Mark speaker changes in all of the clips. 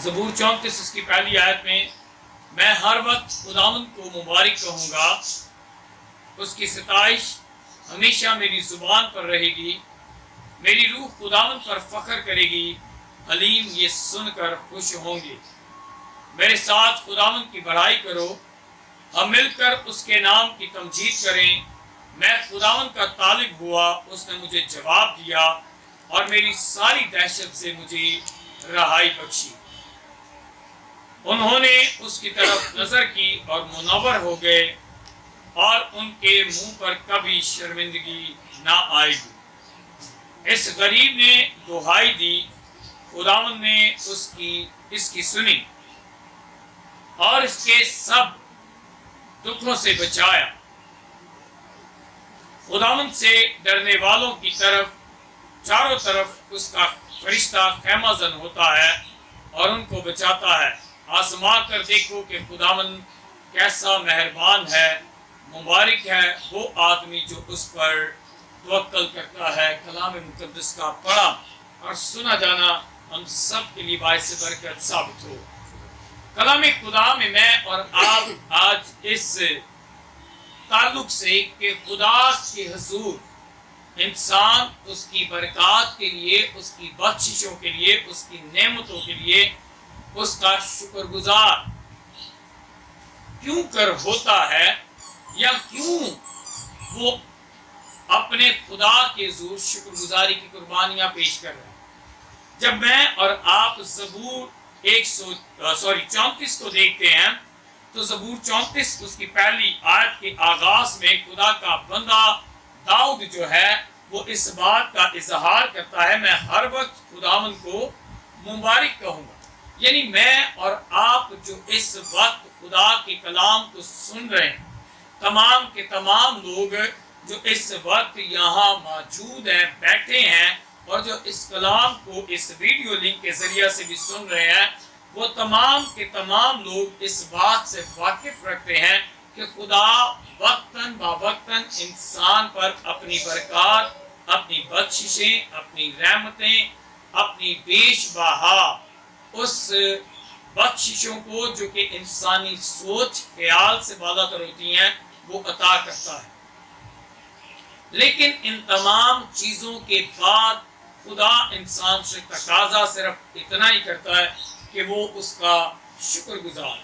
Speaker 1: زبور 34 اس کی پہلی آیت میں ہر وقت خداوند کو مبارک کہوں گا، اس کی ستائش ہمیشہ میری زبان پر رہے گی، میری روح خداوند پر فخر کرے گی، حلیم یہ سن کر خوش ہوں گے۔ میرے ساتھ خداوند کی بڑائی کرو، ہم مل کر اس کے نام کی تمجید کریں۔ میں خداوند کا طالب ہوا، اس نے مجھے جواب دیا اور میری ساری دہشت سے مجھے رہائی بخشی۔ انہوں نے اس کی طرف نظر کی اور منور ہو گئے، اور ان کے منہ پر کبھی شرمندگی نہ آئے گی۔ اس غریب نے دہائی دی، خداوند نے اس کی سنی اور اس کے سب دکھوں سے بچایا۔ خداوند سے ڈرنے والوں کی طرف چاروں طرف اس کا فرشتہ خیمہ زن ہوتا ہے اور ان کو بچاتا ہے۔ آزما کر دیکھو کہ خداوند کیسا مہربان ہے، مبارک ہے وہ آدمی جو اس پر توکل کرتا ہے۔ کلام مقدس کا پڑھا اور سنا جانا ہم سب کے لیے باعث برکت ثابت ہو۔ کلام خدا میں اور آپ آج اس تعلق سے کہ خدا کے حضور انسان اس کی برکات کے لیے، اس کی بخششوں کے لیے، اس کی نعمتوں کے لیے اس کا شکر گزار کیوں کر ہوتا ہے، یا کیوں وہ اپنے خدا کے حضور شکر گزاری کی قربانیاں پیش کر رہے ہیں۔ جب میں اور آپ زبور 34 کو دیکھتے ہیں تو زبور 34 اس کی پہلی آیت کے آغاز میں خدا کا بندہ داؤد جو ہے وہ اس بات کا اظہار کرتا ہے، میں ہر وقت خداوند کو مبارک کہوں گا۔ یعنی میں اور آپ جو اس وقت خدا کے کلام کو سن رہے ہیں، تمام کے تمام لوگ جو اس وقت یہاں موجود ہیں، بیٹھے ہیں، اور جو اس کلام کو اس ویڈیو لنک کے ذریعے سے بھی سن رہے ہیں، وہ تمام کے تمام لوگ اس بات سے واقف رکھتے ہیں کہ خدا وقتاً بوقتاً انسان پر اپنی برکات، اپنی بخششیں، اپنی رحمتیں، اپنی بیش بہا اس بخششوں کو جو کہ انسانی سوچ خیال سے بالا تر ہوتی ہیں وہ عطا کرتا ہے۔ لیکن ان تمام چیزوں کے بعد خدا انسان سے تقاضا صرف اتنا ہی کرتا ہے کہ وہ اس کا شکر گزار،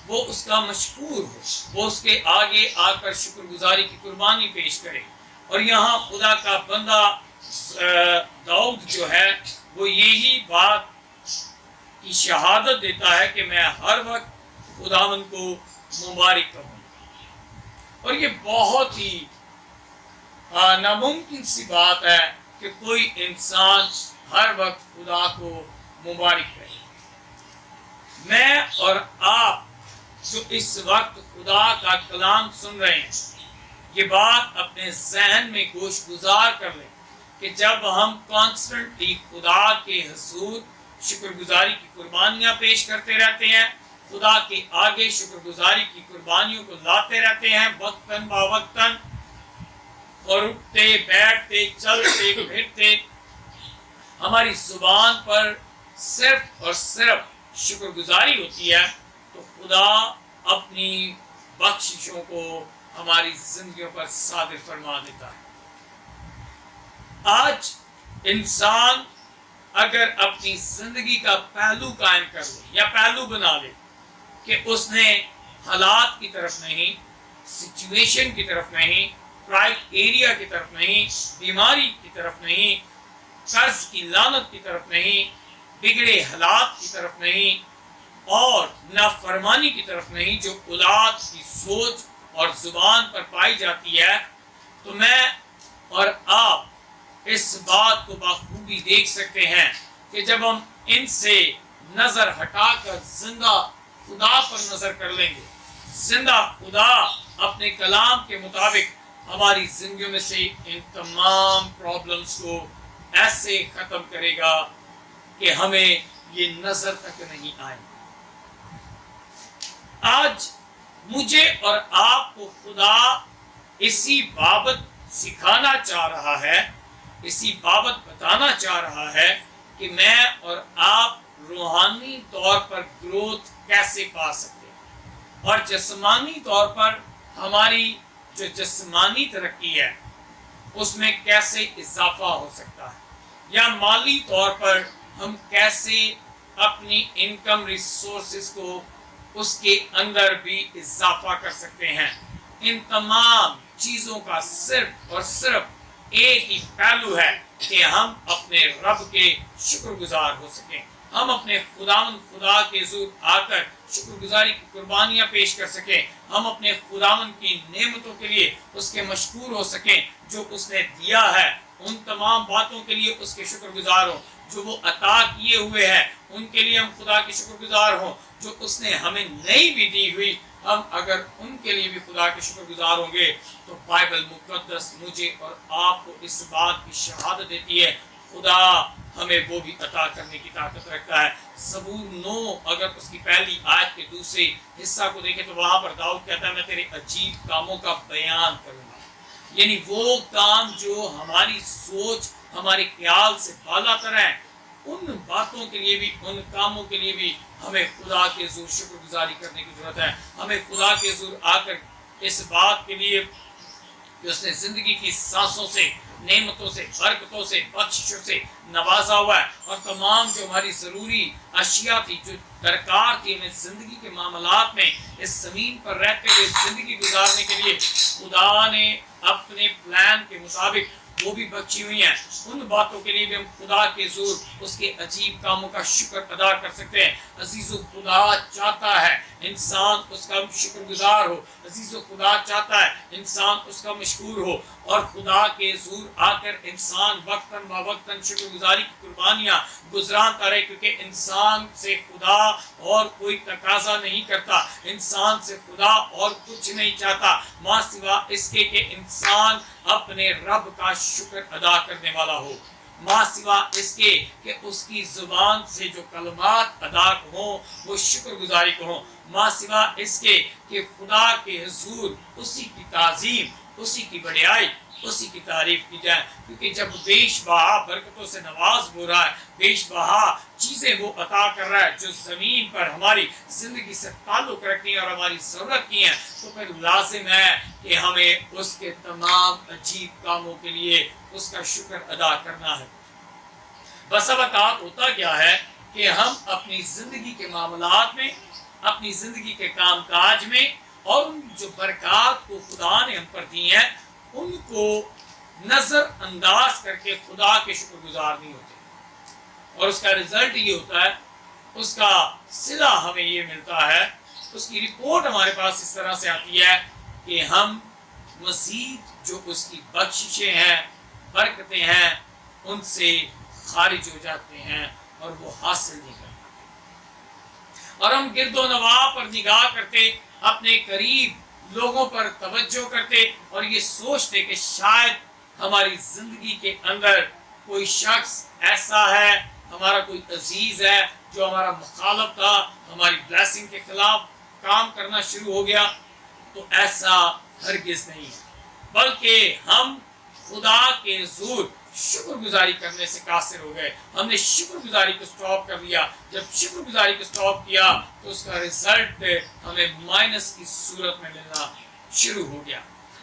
Speaker 1: وہ اس کا مشکور ہو، وہ اس کے آگے آ کر شکر گزاری کی قربانی پیش کرے۔ اور یہاں خدا کا بندہ داؤد جو ہے وہ یہی بات کی شہادت دیتا ہے کہ میں ہر وقت خداوند کو مبارک کروں۔ اور یہ بہت ہی ناممکن سی بات ہے کہ کوئی انسان ہر وقت خدا کو مبارک کرے۔ میں اور آپ جو اس وقت خدا کا کلام سن رہے ہیں، یہ بات اپنے ذہن میں گوش گزار کر لیں کہ جب ہم کانسٹنٹلی خدا کے حضور شکر گزاری کی قربانیاں پیش کرتے رہتے ہیں، خدا کے آگے شکر گزاری کی قربانیوں کو لاتے رہتے ہیں وقتاً باوقتاً، اور اٹھتے بیٹھتے چلتے پھرتے ہماری زبان پر صرف اور صرف شکر گزاری ہوتی ہے، تو خدا اپنی بخششوں کو ہماری زندگیوں پر صادر فرما دیتا ہے۔ آج انسان اگر اپنی زندگی کا پہلو قائم کر لے یا پہلو بنا لے کہ اس نے حالات کی طرف نہیں، سچویشن کی طرف نہیں، پرائیویٹ ایریا کی طرف نہیں، بیماری کی طرف نہیں، قرض کی لعنت کی طرف نہیں، بگڑے حالات کی طرف نہیں، اور نافرمانی کی طرف نہیں جو اولاد کی سوچ اور زبان پر پائی جاتی ہے، تو میں اور آپ اس بات کو بخوبی دیکھ سکتے ہیں کہ جب ہم ان سے نظر ہٹا کر زندہ خدا پر نظر کر لیں گے، زندہ خدا اپنے کلام کے مطابق ہماری زندگیوں میں سے ان تمام پرابلمز کو ایسے ختم کرے گا کہ ہمیں یہ نظر تک نہیں آئے۔ آج مجھے اور آپ کو خدا اسی بابت سکھانا چاہ رہا ہے، اسی بابت بتانا چاہ رہا ہے کہ میں اور آپ रूहानी तौर पर ग्रोथ कैसे पा सकते हैं और जिस्मानी तौर पर हमारी जो जिस्मानी तरक्की है उसमें कैसे इजाफा हो सकता है या माली तौर पर हम कैसे अपनी इनकम रिसोर्सेज को उसके अंदर भी इजाफा कर सकते हैं। इन तमाम चीज़ों का सिर्फ और सिर्फ एक ही पहलू है कि हम अपने रब के शुक्रगुजार हो सकें, हम अपने खुदा के हुजूर आकर शुक्रगुजारी की कुर्बानियाँ पेश कर सकें, हम अपने खुदावन की नेमतों के लिए उसके मशकूर हो सकें जो उसने दिया है, उन तमाम बातों के लिए उसके शुक्रगुजार हों जो वो अता किए हुए हैं, उनके लिए हम खुदा के शुक्रगुजार हों जो उसने हमें नहीं भी दी हुई, हम अगर उनके लिए भी खुदा के शुक्रगुजार होंगे तो बाइबल मुकद्दस मुझे और आपको इस बात की शहादत देती है खुदा हमें वो भी अता करने की ताकत रखता है। ज़बूर 9 अगर उसकी पहली आयत के दूसरे हिस्सा को देखें तो वहां पर दाऊद कहता है मैं तेरे अजीब कामों का बयान करूंगा, यानी वो काम जो हमारी सोच हमारे ख्याल से बालातर है, उन बातों के लिए भी उन कामों के लिए भी हमें खुदा के हुजूर शुक्रगुजारी करने की जरूरत है। हमें खुदा के हुजूर आकर इस बात के लिए कि उसने जिंदगी की सांसों से, नेमतों से, बरकतों से, बख्शिशों से नवाजा हुआ है और तमाम जो हमारी ज़रूरी अशिया थी, जो दरकार थी हमें ज़िंदगी के मामलात में इस ज़मीन पर रहते हुए ज़िंदगी गुजारने के लिए खुदा ने अपने प्लान के मुताबिक वो भी बची हुई हैं। उन बातों के लिए भी हम खुदा के हुजूर उसके अजीब कामों का शुक्र अदा कर सकते हैं। अजीज़ो खुदा चाहता है इंसान उसका शुक्रगुजार हो, अजीज़ो खुदा चाहता है इंसान उसका मशकूर हो और खुदा के हुजूर आकर इंसान वक्तन ब वक्तन शुक्रगुजारी की कुर्बानियाँ गुजराता रहे, क्योंकि इंसान से खुदा और कोई तकाजा नहीं करता, इंसान से खुदा और कुछ नहीं चाहता माँ सिवा इसके कि इंसान अपने रब का शुक्र अदा करने वाला हो, माँ सिवा इसके कि उसकी जुबान से जो कलमात अदा हो वो शुक्रगुजारी को हो, माँ सिवा इसके कि खुदा के हुजूर उसी की ताजीम, उसी की बड़ाई, उसी की तारीफ की जाए। क्योंकि जब बेशबहा बरकतों से नवाज हो रहा है, बेशबहा चीज़ें वो अता कर रहा है जो ज़मीन पर हमारी ज़िंदगी से ताल्लुक़ रखती हैं और हमारी ज़रूरत की हैं, तो फिर लाजिम है कि हमें उसके तमाम अजीब कामों के लिए उसका शुक्र अदा करना है। बस अब होता क्या है कि हम अपनी ज़िंदगी के मामलात में, अपनी ज़िंदगी के काम काज में और उन जो बरक़ात को खुदा ने हम पर दी हैं उनको नज़रअंदाज करके खुदा के शुक्रगुजार नहीं होते और उसका रिजल्ट ये होता है, उसका सिला हमें ये मिलता है, उसकी रिपोर्ट हमारे पास इस तरह से आती है कि हम मज़ीद जो उसकी बख्शिशें हैं, बरकतें हैं, उनसे खारिज हो जाते हैं और वो हासिल नहीं कर पाते और हम गिरदो नवा पर निगाह करते, अपने करीब लोगों पर तवज्जो करते और ये सोचते कि शायद हमारी जिंदगी के अंदर कोई शख्स ऐसा है, हमारा कोई अजीज है जो हमारा मुखालफ था, हमारी ब्लेसिंग के खिलाफ काम करना शुरू हो गया, तो ऐसा हरगिज नहीं है, बल्कि हम खुदा के हुजूर शुक्रगुजारी करने से कासिर हो गए। हमने शुक्रगुजारी को स्टॉप कर दिया। जब शुक्रगुजारी को स्टॉप किया तो उसका रिजल्ट हमें माइनस की सूरत में मिलना शुरू हो गया।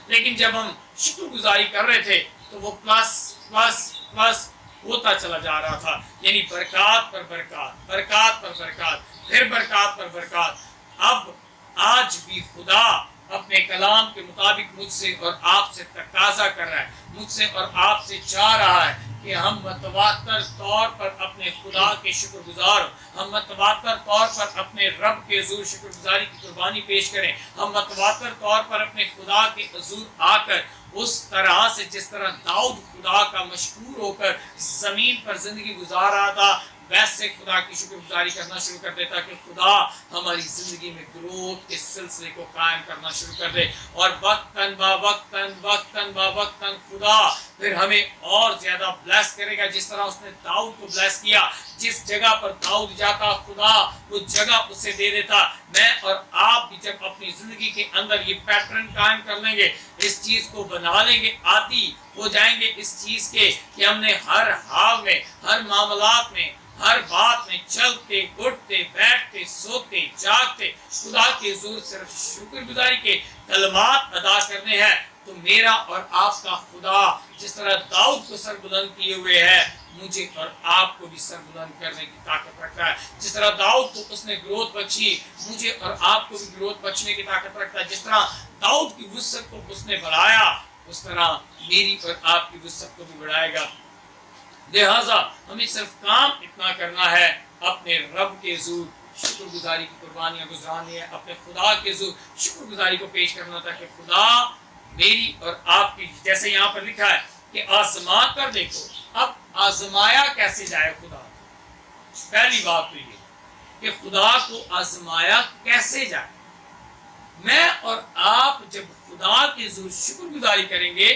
Speaker 1: लेकिन जब हम शुक्रगुजारी कर रहे थे तो वो प्लस प्लस प्लस होता चला जा रहा था, यानी बरकत पर बरकत, बरकत पर बरकत, फिर बरकत पर बरकत। अब आज भी खुदा अपने कलाम के मुताबिक मुझसे और आपसे तकाजा कर रहा है, मुझसे और आपसे चाह रहा है कि हम मतवातर तौर पर अपने खुदा के शुक्रगुजार हो, हम मतवातर तौर पर अपने रब के हुजूर शुक्रगुजारी की कुर्बानी पेश करें, हम मतवातर तौर पर अपने खुदा के हुजूर आकर उस तरह से जिस तरह दाऊद खुदा का मशहूर होकर ज़मीन पर जिंदगी गुजार रहा था, वैसे खुदा की शुक्रगुजारी करना शुरू कर देता कि खुदा हमारी जिंदगी में ग्रोथ के सिलसिले को कायम करना शुरू कर दे और वक्तन बा वक्तन खुदा फिर हमें और ज्यादा ब्लेस करेगा। जिस तरह उसने दाऊद को ब्लेस किया, जिस जगह पर दाऊद जाता खुदा वो जगह उसे दे देता। मैं और आप भी जब अपनी जिंदगी के अंदर ये पैटर्न कायम कर लेंगे, इस चीज को बना लेंगे, आदी हो जाएंगे इस चीज के कि हमने हर हाल में, हर मामलात में, हर बात में चलते उठते बैठते सोते जागते खुदा के हुजूर सिर्फ शुक्रगुजारी के कलमात अदा करने हैं, तो मेरा और आपका खुदा जिस तरह दाऊद को सर बुलंद किए हुए है, मुझे और आपको भी सर बुलंद करने की ताकत रखता है। जिस तरह दाऊद को उसने ग्रोथ बख्शी, मुझे और आपको भी ग्रोथ बख्शने की ताकत रखता है। जिस तरह दाऊद की वुसअत को उसने बढ़ाया, उस तरह मेरी और आपकी वुसअत को भी बढ़ाएगा। लिहाजा हमें सिर्फ काम इतना करना है, अपने रब के हुजूर शुक्रगुजारी की कुर्बानियां गुजारनी है, अपने खुदा के हुजूर शुक्रगुजारी को पेश करना था कि खुदा मेरी और आपकी, जैसे यहाँ पर लिखा है कि आजमा कर देखो। अब आजमाया कैसे जाए खुदा? पहली बात तो ये कि खुदा को आजमाया कैसे जाए। मैं और आप जब खुदा के हुजूर शुक्रगुजारी करेंगे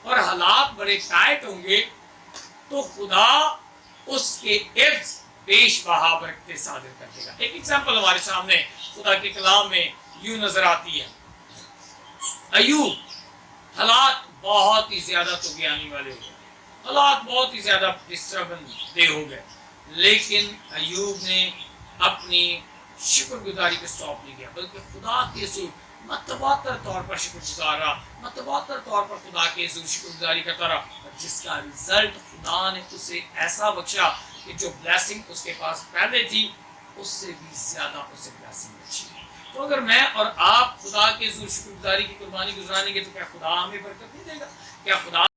Speaker 1: और हालात बड़े टाइट होंगे, तो खुदा उसके इर्द पेश बहा बरकतें सादिर कर देगा। एक एग्जाम्पल हमारे सामने खुदा के कलाम में यूं नजर आती है। अय्यूब, हालात बहुत ही ज्यादा तुगयानी वाले हो गए, हालात बहुत ही ज्यादा डिस्टर्बेंस दे हो गए, लेकिन अय्यूब ने अपनी शुक्रगुजारी को स्टॉप नहीं किया, बल्कि खुदा के हुजूर मतवातर तौर पर शुक्रगुजार रहा, मतवातर तौर पर खुदा के हुजूर शुक्रगुजारी करता रहा, जिसका रिजल्ट खुदा ने उसे ऐसा बख्शा कि जो ब्लेसिंग उसके पास पहले थी उससे भी ज्यादा उसे ब्लेसिंग बख्शी। तो अगर मैं और आप खुदा के हुजूर शुक्रगुजारी की कुर्बानी गुजारेंगे, तो क्या खुदा हमें बरकत नहीं देगा? क्या खुदा